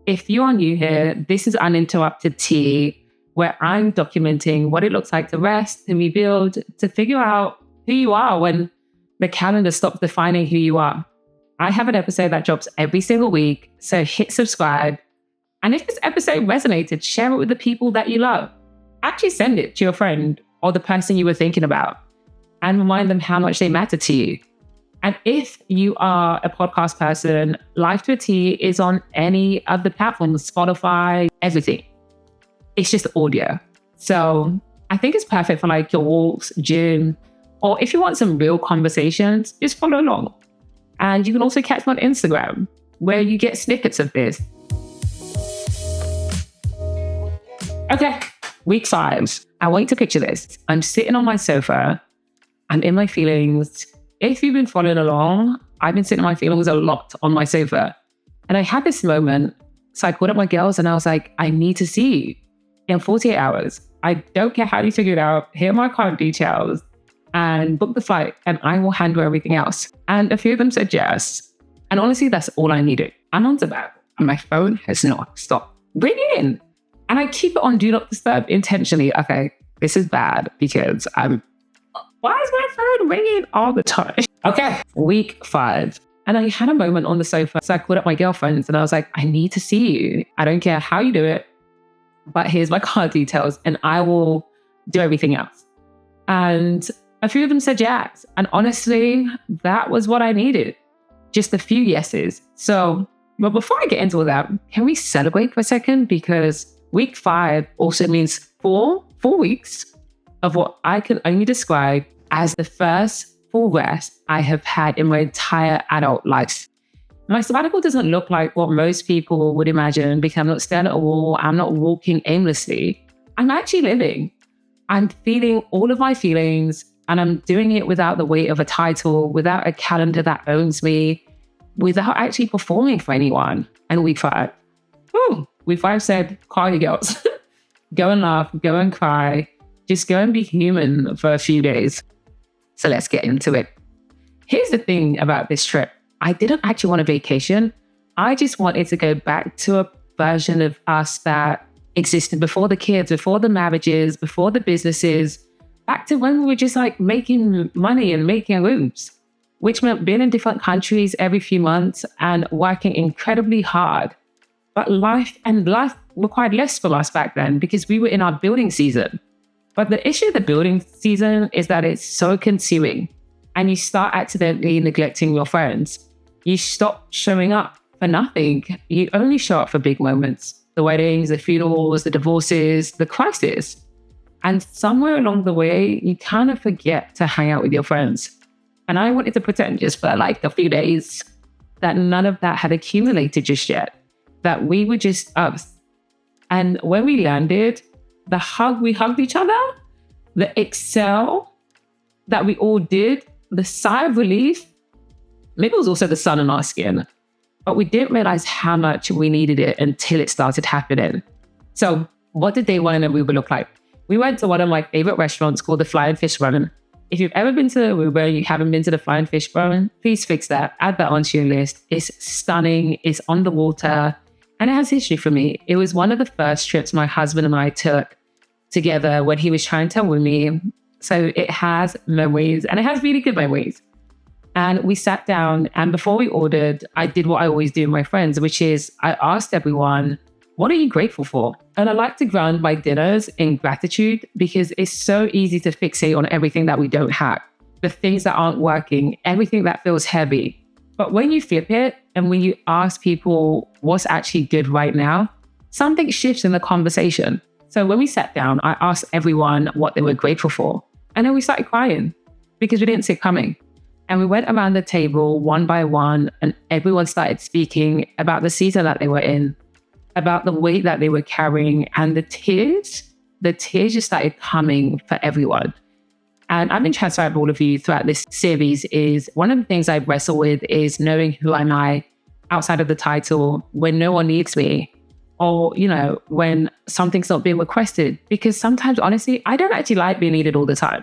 If you are new here, this is Uninterrupted Teee, where I'm documenting what it looks like to rest, to rebuild, to figure out who you are when the calendar stops defining who you are. I have an episode that drops every single week, so hit subscribe. And if this episode resonated, share it with the people that you love. Actually send it to your friend or the person you were thinking about and remind them how much they matter to you. And if you are a podcast person, Life to a T is on any of the platforms, Spotify, everything. It's just audio. So I think it's perfect for like your walks, gym, or if you want some real conversations, just follow along. And you can also catch me on Instagram, where you get snippets of this. Okay, week 5. I want you to picture this. I'm sitting on my sofa. I'm in my feelings. If you've been following along, I've been sitting in my feelings a lot on my sofa. And I had this moment. So I called up my girls and I was like, I need to see you in 48 hours. I don't care how you figure it out. Here are my card details and book the flight and I will handle everything else. And a few of them said yes. And honestly, that's all I needed. I'm on Sabbatical and my phone has not stopped ringing. And I keep it on Do Not Disturb intentionally. Okay, this is bad because why is my phone ringing all the time? Okay, week 5. And I had a moment on the sofa. So I called up my girlfriends and I was like, I need to see you. I don't care how you do it, but here's my card details and I will do everything else. And a few of them said yes. And honestly, that was what I needed. Just a few yeses. So, but before I get into all that, can we celebrate for a second? Because week 5 also means four weeks of what I can only describe as the first full rest I have had in my entire adult life. My sabbatical doesn't look like what most people would imagine because I'm not staring at a wall, I'm not walking aimlessly. I'm actually living. I'm feeling all of my feelings and I'm doing it without the weight of a title, without a calendar that owns me, without actually performing for anyone. And week 5, week 5 said, call your girls. Go and laugh, go and cry, just go and be human for a few days. So let's get into it. Here's the thing about this trip. I didn't actually want a vacation. I just wanted to go back to a version of us that existed before the kids, before the marriages, before the businesses, back to when we were just like making money and making moves, which meant being in different countries every few months and working incredibly hard. But life required less from us back then because we were in our building season. But the issue of the building season is that it's so consuming and you start accidentally neglecting your friends. You stop showing up for nothing. You only show up for big moments, the weddings, the funerals, the divorces, the crisis. And somewhere along the way, you kind of forget to hang out with your friends. And I wanted to pretend just for like a few days that none of that had accumulated just yet, that we were just us. And when we landed, we hugged each other, the excel that we all did, the sigh of relief, maybe it was also the sun in our skin, but we didn't realize how much we needed it until it started happening. So what did day 1 in Aruba look like? We went to one of my favorite restaurants called the Flying Fish Bone. If you've ever been to Aruba and you haven't been to the Flying Fish Bone, please fix that. Add that onto your list. It's stunning. It's on the water. And it has history for me. It was one of the first trips my husband and I took together when he was trying to win me. So it has memories and it has really good memories. And we sat down and before we ordered, I did what I always do with my friends, which is I asked everyone, what are you grateful for? And I like to ground my dinners in gratitude because it's so easy to fixate on everything that we don't have, the things that aren't working, everything that feels heavy. But when you flip it and when you ask people what's actually good right now, something shifts in the conversation. So when we sat down, I asked everyone what they were grateful for. And then we started crying because we didn't see it coming. And we went around the table one by one and everyone started speaking about the season that they were in, about the weight that they were carrying, and the tears just started coming for everyone. And I've been transparent with all of you throughout this series is one of the things I wrestle with is knowing who am I outside of the title when no one needs me, or, when something's not being requested. Because sometimes, honestly, I don't actually like being needed all the time.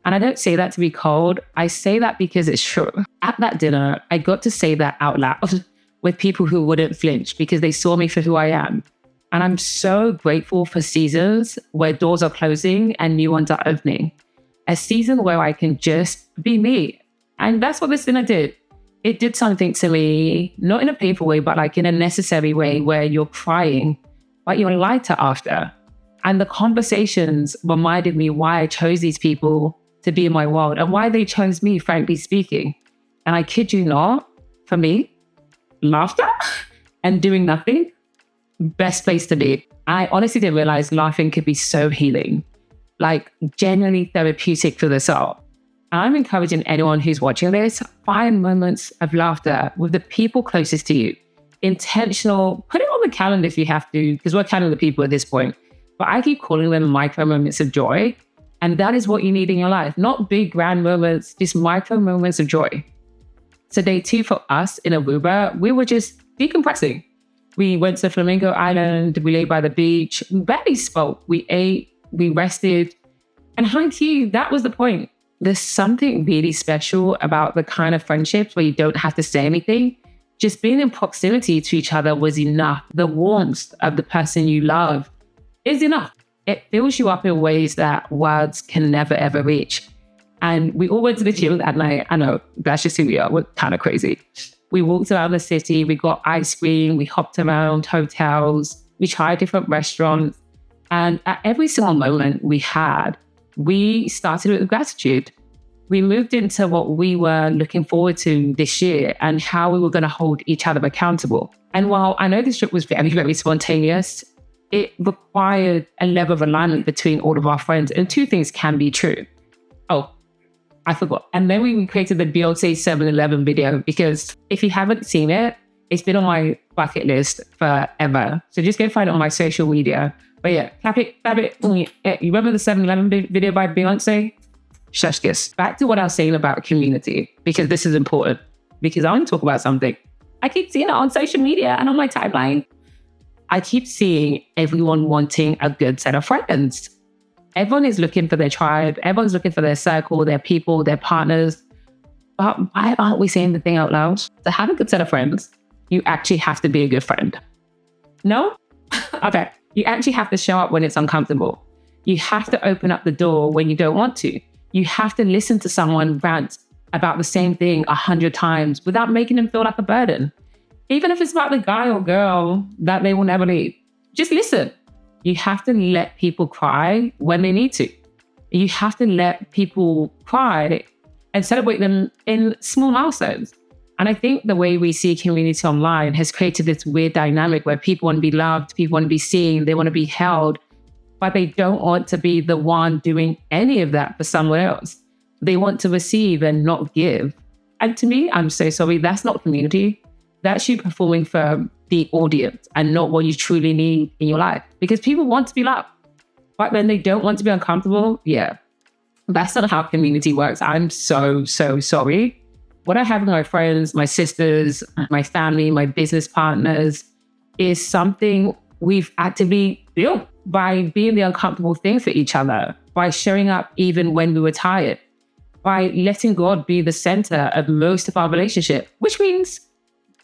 And I don't say that to be cold. I say that because it's true. At that dinner, I got to say that out loud with people who wouldn't flinch because they saw me for who I am. And I'm so grateful for seasons where doors are closing and new ones are opening. A season where I can just be me. And that's what this dinner did. It did something to me, not in a painful way, but like in a necessary way where you're crying, but you're lighter after. And the conversations reminded me why I chose these people to be in my world and why they chose me, frankly speaking. And I kid you not, for me, laughter and doing nothing, best place to be. I honestly didn't realize laughing could be so healing, like genuinely therapeutic for the soul. I'm encouraging anyone who's watching this, find moments of laughter with the people closest to you. Intentional, put it on the calendar if you have to, because we're kind of the people at this point. But I keep calling them micro moments of joy. And that is what you need in your life. Not big, grand moments, just micro moments of joy. So day 2 for us in Aruba, we were just decompressing. We went to Flamingo Island, we lay by the beach, we barely spoke, we ate, we rested. And high key, that was the point. There's something really special about the kind of friendships where you don't have to say anything. Just being in proximity to each other was enough. The warmth of the person you love is enough. It fills you up in ways that words can never, ever reach. And we all went to the gym that night. I know, that's just who we are. We're kind of crazy. We walked around the city. We got ice cream. We hopped around hotels. We tried different restaurants. And at every single moment we had, we started with gratitude. We moved into what we were looking forward to this year and how we were going to hold each other accountable. And while I know this trip was very, very spontaneous, it required a level of alignment between all of our friends. And 2 things can be true. Oh, I forgot. And then we created the Beyonce 7-Eleven video, because if you haven't seen it, it's been on my bucket list forever. So just go find it on my social media. But yeah, clap it. You remember the 7-Eleven video by Beyonce? Shush kiss. Back to what I was saying about community, because this is important, because I want to talk about something. I keep seeing it on social media and on my timeline. I keep seeing everyone wanting a good set of friends. Everyone is looking for their tribe. Everyone's looking for their circle, their people, their partners. But why aren't we saying the thing out loud? To have a good set of friends, you actually have to be a good friend. No? Okay. You actually have to show up when it's uncomfortable. You have to open up the door when you don't want to. You have to listen to someone rant about the same thing 100 times without making them feel like a burden. Even if it's about the guy or girl that they will never leave, just listen. You have to let people cry when they need to. You have to let people cry and celebrate them in small milestones. And I think the way we see community online has created this weird dynamic where people want to be loved, people want to be seen, they want to be held, but they don't want to be the one doing any of that for someone else. They want to receive and not give. And to me, I'm so sorry, that's not community. That's you performing for the audience and not what you truly need in your life. Because people want to be loved, but when they don't want to be uncomfortable, yeah, that's not how community works. I'm so sorry. What I have with my friends, my sisters, my family, my business partners is something we've actively built by being the uncomfortable thing for each other, by showing up even when we were tired, by letting God be the center of most of our relationship, which means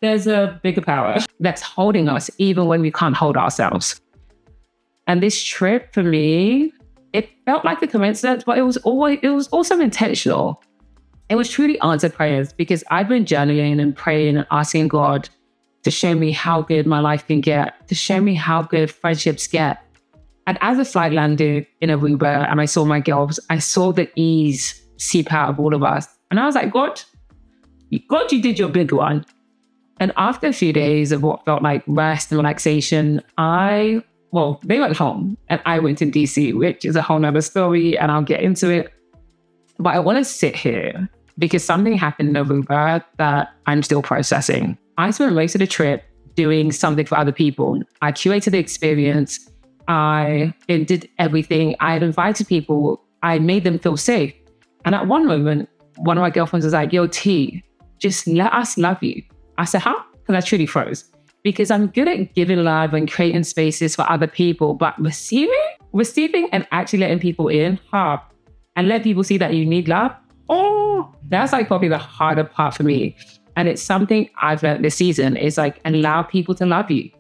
there's a bigger power that's holding us even when we can't hold ourselves. And this trip for me, it felt like a coincidence, but it was also intentional. It was truly answered prayers, because I've been journaling and praying and asking God to show me how good my life can get, to show me how good friendships get. And as the flight landed in Aruba and I saw my girls, I saw the ease seep out of all of us. And I was like, God, you did your big one. And after a few days of what felt like rest and relaxation, they went home and I went to DC, which is a whole nother story and I'll get into it. But I want to sit here because something happened in Aruba that I'm still processing. I spent most of the trip doing something for other people. I curated the experience. I did everything. I had invited people. I made them feel safe. And at one moment, one of my girlfriends was like, yo, Teee, just let us love you. I said, huh? Because I truly froze. Because I'm good at giving love and creating spaces for other people, but receiving and actually letting people in, and let people see that you need love, that's like probably the harder part for me. And it's something I've learned this season is like, allow people to love you.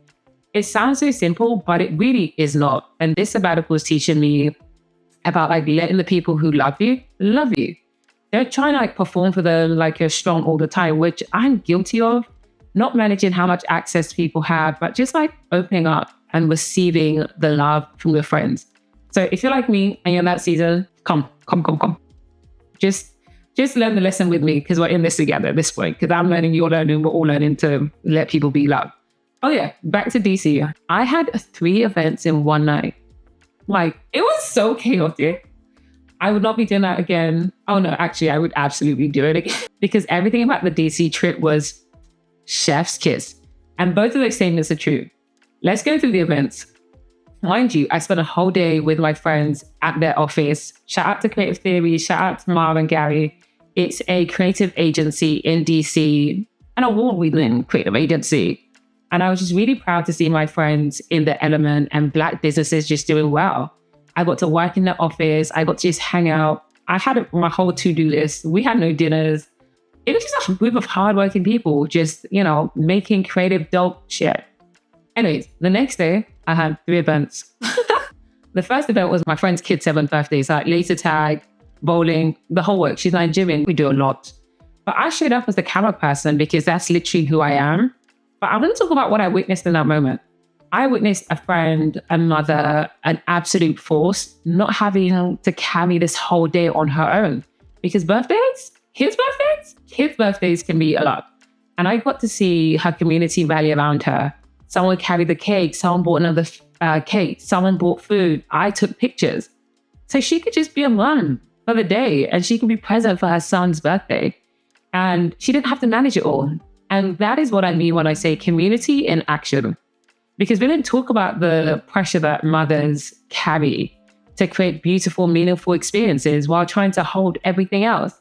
It sounds so simple, but it really is not. And this sabbatical is teaching me about like letting the people who love you. Don't try and like perform for them like you're strong all the time, which I'm guilty of. Not managing how much access people have, but just like opening up and receiving the love from your friends. So if you're like me and you're in that season, come. Just learn the lesson with me, because we're in this together at this point. Because I'm learning, you're learning, we're all learning to let people be loved. Oh yeah, back to DC. I had 3 events in one night. Like, it was so chaotic. I would not be doing that again. Oh no, actually, I would absolutely do it again. Because everything about the DC trip was chef's kiss. And both of those statements are true. Let's go through the events. Mind you, I spent a whole day with my friends at their office. Shout out to Creative Theory. Shout out to Marv and Gary. It's a creative agency in DC, an award-winning creative agency. And I was just really proud to see my friends in the element and Black businesses just doing well. I got to work in the office. I got to just hang out. I had my whole to-do list. We had no dinners. It was just a group of hardworking people just, making creative dope shit. Anyways, the next day, I had 3 events. The first event was my friend's kid's 7th birthday. So like laser tag, bowling, the whole work. She's Nigerian. We do a lot. But I showed up as the camera person because that's literally who I am. But I'm going to talk about what I witnessed in that moment. I witnessed a friend, a mother, an absolute force, not having to carry this whole day on her own. Because kids' birthdays can be a lot. And I got to see her community rally around her. Someone carried the cake, someone bought another cake, someone bought food. I took pictures. So she could just be a mom for the day and she could be present for her son's birthday. And she didn't have to manage it all. And that is what I mean when I say community in action. Because we didn't talk about the pressure that mothers carry to create beautiful, meaningful experiences while trying to hold everything else.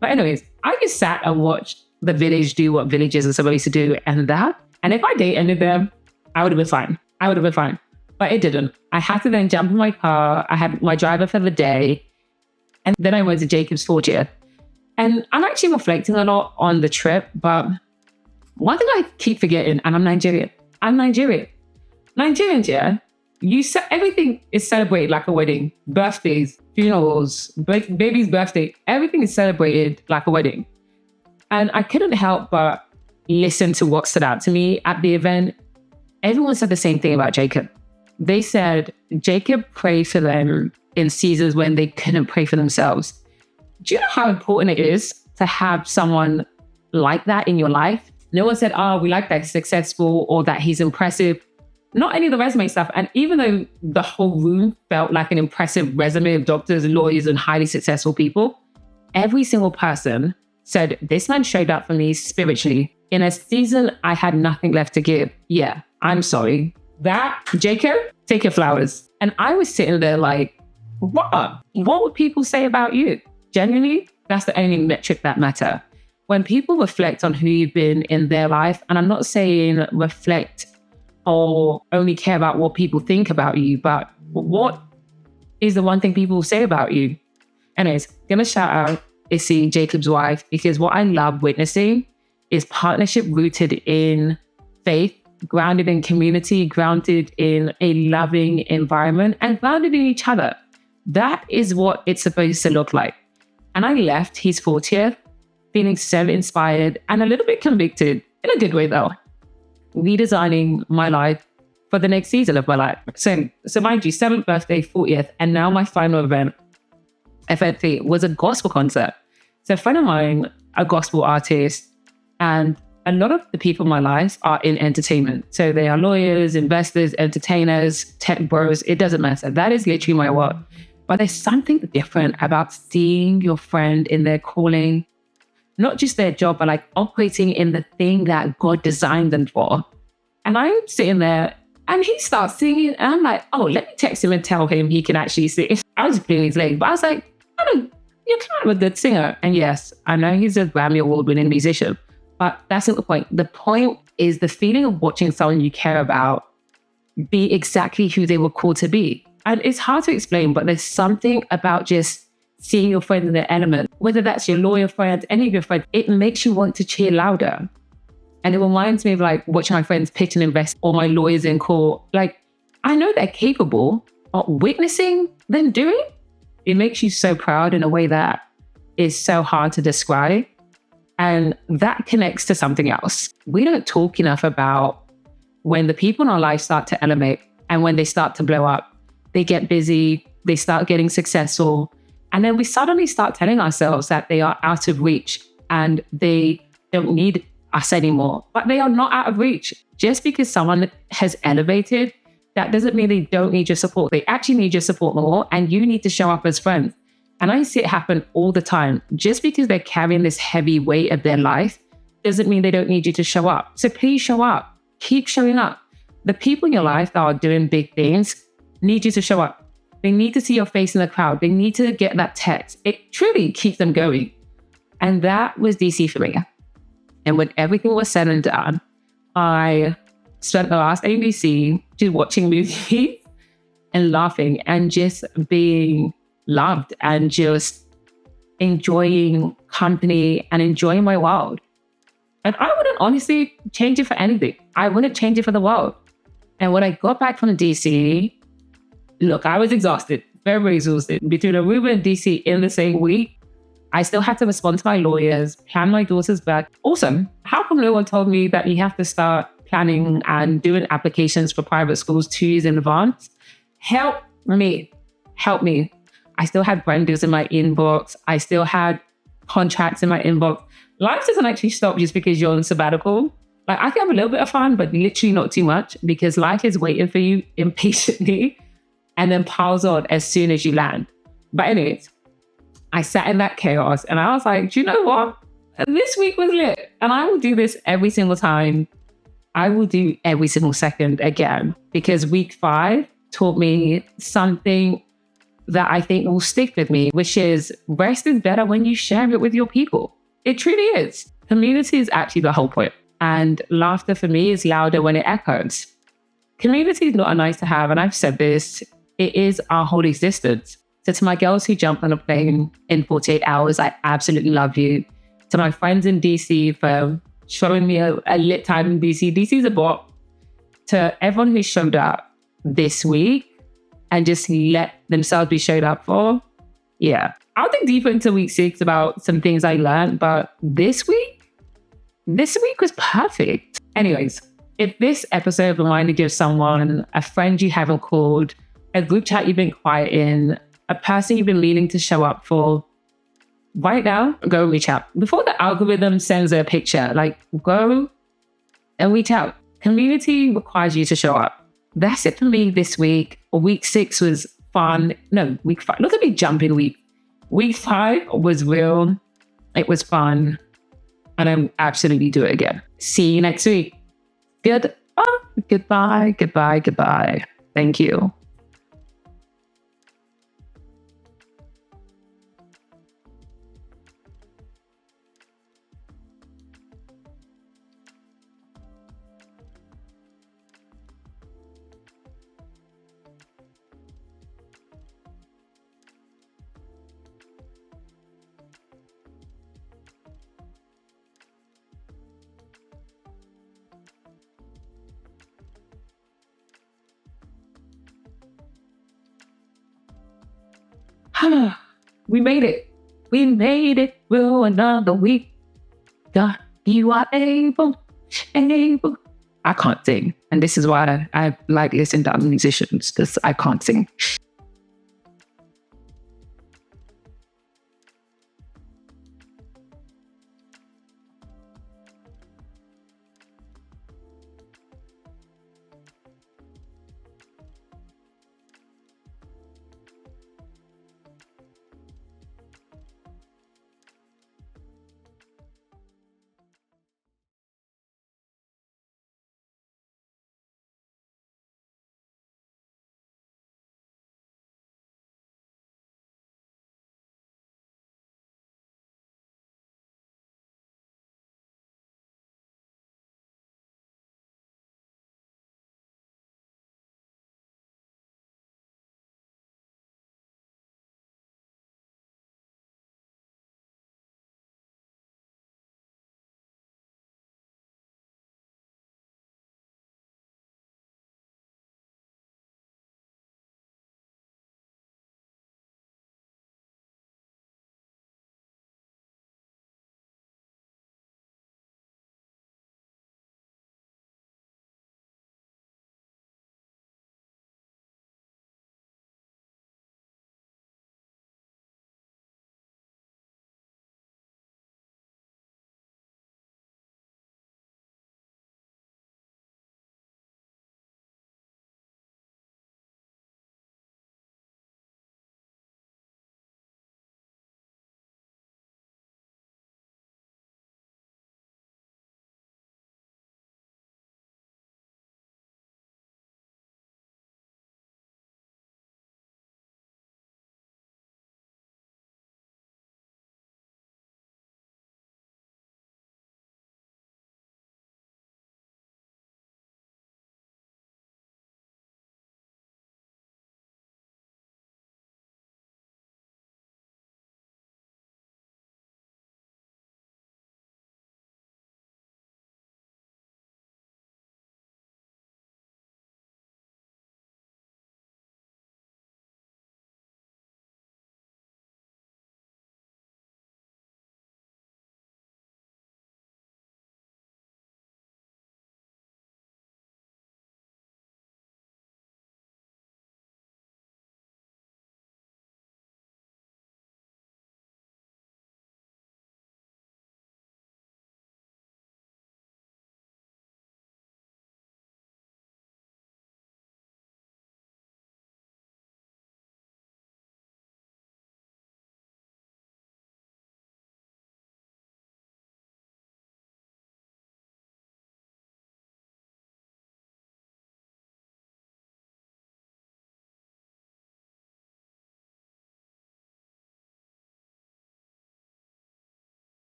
But anyways, I just sat and watched the village do what villages are supposed to do and that. And if my day ended there, I would have been fine. But it didn't. I had to then jump in my car. I had my driver for the day. And then I went to Jacob's 40th. And I'm actually reflecting a lot on the trip. But one thing I keep forgetting, and I'm Nigerian. Nigerians, yeah. Everything is celebrated like a wedding. Birthdays, funerals, baby's birthday. Everything is celebrated like a wedding. And I couldn't help but listen to what stood out to me at the event. Everyone said the same thing about Jacob. They said Jacob prayed for them in seasons when they couldn't pray for themselves. Do you know how important it is to have someone like that in your life? No one said, we like that he's successful or that he's impressive. Not any of the resume stuff. And even though the whole room felt like an impressive resume of doctors, lawyers, and highly successful people, every single person said, this man showed up for me spiritually. In a season, I had nothing left to give. Yeah, I'm sorry. That, Jacob, take your flowers. And I was sitting there like, what? What would people say about you? Genuinely, that's the only metric that matter. When people reflect on who you've been in their life, and I'm not saying reflect or only care about what people think about you, but what is the one thing people say about you? Anyways, gonna shout out Issy, Jacob's wife, because what I love witnessing is partnership rooted in faith, grounded in community, grounded in a loving environment, and grounded in each other. That is what it's supposed to look like. And I left his 40th feeling so inspired and a little bit convicted, in a good way though, redesigning my life for the next season of my life. So mind you, 7th birthday, 40th, and now my final event, FNP, was a gospel concert. So a friend of mine, a gospel artist, and a lot of the people in my life are in entertainment. So they are lawyers, investors, entertainers, tech bros. It doesn't matter. That is literally my work. But there's something different about seeing your friend in their calling, not just their job, but like operating in the thing that God designed them for. And I'm sitting there and he starts singing and I'm like, oh, let me text him and tell him he can actually sing. I was playing his leg, but I was like, you're kind of a good singer. And yes, I know he's a Grammy Award-winning musician, but that's not the point. The point is the feeling of watching someone you care about be exactly who they were called to be. And it's hard to explain, but there's something about just seeing your friend in their element, whether that's your lawyer friend, any of your friends, it makes you want to cheer louder. And it reminds me of like watching my friends pitch and invest or my lawyers in court. Like, I know they're capable, but witnessing them do it makes you so proud in a way that is so hard to describe. And that connects to something else. We don't talk enough about when the people in our life start to elevate and when they start to blow up, they get busy, they start getting successful. And then we suddenly start telling ourselves that they are out of reach and they don't need us anymore. But they are not out of reach. Just because someone has elevated, that doesn't mean they don't need your support. They actually need your support more, and you need to show up as friends. And I see it happen all the time. Just because they're carrying this heavy weight of their life doesn't mean they don't need you to show up. So please show up. Keep showing up. The people in your life that are doing big things need you to show up. They need to see your face in the crowd. They need to get that text. It truly keeps them going. And that was DC for me. And when everything was said and done, I spent the last ABC just watching movies and laughing and just being loved and just enjoying company and enjoying my world. And I wouldn't honestly change it for anything. I wouldn't change it for the world. And when I got back from DC, look, I was exhausted, very, very exhausted. Between Aruba and DC in the same week, I still had to respond to my lawyers, plan my daughter's birth. Also, how come no one told me that you have to start planning and doing applications for private schools 2 years in advance? Help me. I still had vendors in my inbox. I still had contracts in my inbox. Life doesn't actually stop just because you're on sabbatical. Like, I can have a little bit of fun, but literally not too much, because life is waiting for you impatiently and then piles on as soon as you land. But anyways, I sat in that chaos and I was like, do you know what? This week was lit, and I will do this every single time. I will do every single second again, because week 5 taught me something that I think will stick with me, which is rest is better when you share it with your people. It truly is. Community is actually the whole point. And laughter for me is louder when it echoes. Community is not a nice to have. And I've said this, it is our whole existence. So to my girls who jumped on a plane in 48 hours, I absolutely love you. To my friends in DC for showing me a lit time in DC. DC's a bop. To everyone who showed up this week and just let themselves be showed up for, yeah. I'll dig deeper into week 6 about some things I learned, but this week was perfect. Anyways, if this episode reminded you of someone, a friend you haven't called, a group chat you've been quiet in, a person you've been meaning to show up for, right now, go reach out. Before the algorithm sends a picture, like, go and reach out. Community requires you to show up. That's it for me this week. Week 6 was fun. No, week 5. Look at me jumping week. Week 5 was real. It was fun. And I'm absolutely do it again. See you next week. Goodbye. Thank you. We made it. We made it through another week. God, you are able. I can't sing. And this is why I like listening to other musicians, because I can't sing.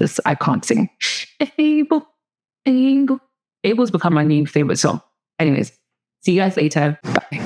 because I can't sing. Able. Able's become my new favorite song. Anyways, see you guys later. Bye.